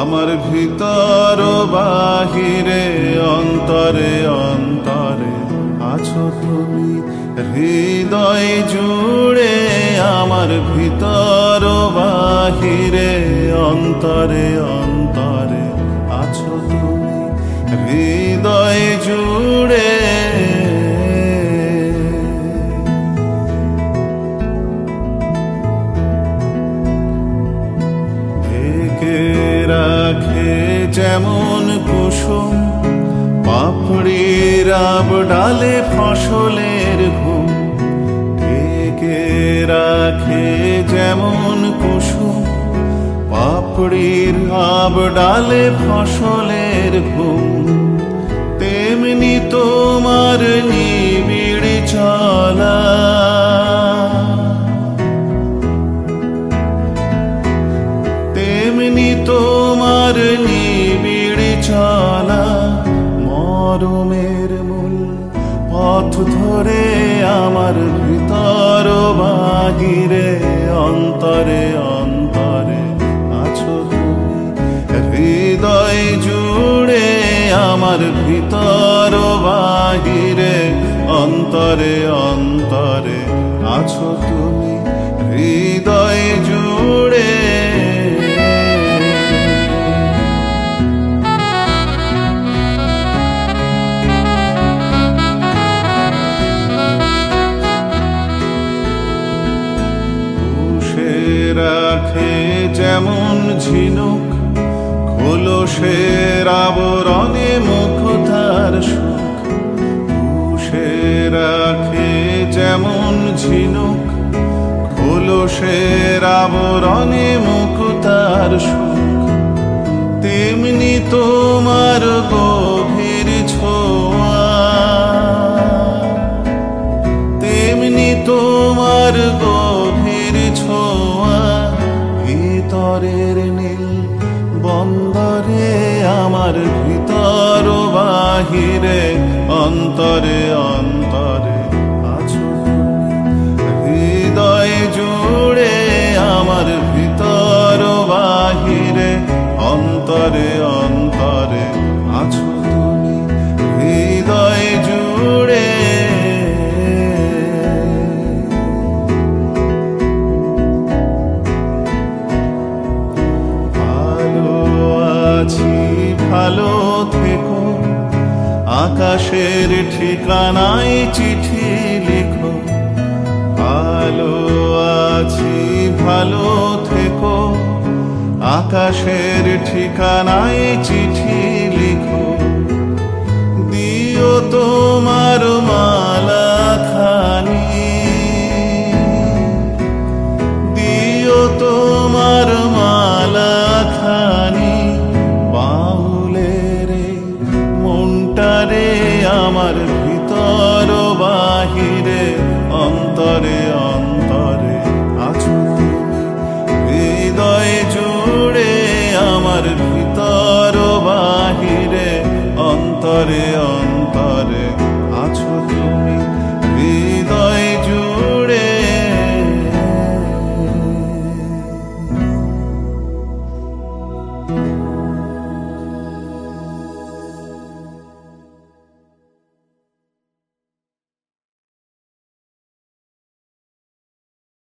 আমার ভিতর বাহিরে অন্তরে অন্তরে আছো তুমি হৃদয় জুড়ে। আমার ভিতর বাহিরে অন্তরে অন্তরে আছো তুমি হৃদয় জুড়ে। রাখে যেমন কুসুম পাপড়ির আব ডালে ফসলের ঘুম। ঢেকে রাখে যেমন কুসুম পাপড়ির আব ডালে ফসলের ঘুম। তেমনি তোমার নিবিড় চলা, তেমনি তোমার নিবিড় চলা। মরমের মূল পথ ধরে আমার ভিতর বাহিরে অন্তরে অন্তরে আছো তুমি হৃদয় জুড়ে। আমার ভিতর বাহিরে অন্তরে অন্তরে আছো তুমি হৃদয় জুড়ে। রাখে যেমন ঝিনুক খোলসের আবরণে মুখতার সুখ। পুষে রাখে যেমন ঝিনুক খোলসের আবরণে মুখতার সুখ। তেমনি তোমার গভীর ছোঁয়া, তেমনি তোমার গভীর ছোঁয়া। ভিতরের নীল বন্দরে আমার ভিতর বাহিরে অন্তরে অন্তরে আছো হৃদয় জুড়ে। আমার ভিতর বাহিরে অন্তরে অন্তরে আছো তুমি হৃদয় জুড়ে। ভালো থেকো আকাশের ঠিকানায় চিঠি লিখো। ভালো আছি ভালো থেকো আকাশের ঠিকানায় চিঠি লিখো। দিও তোমার মা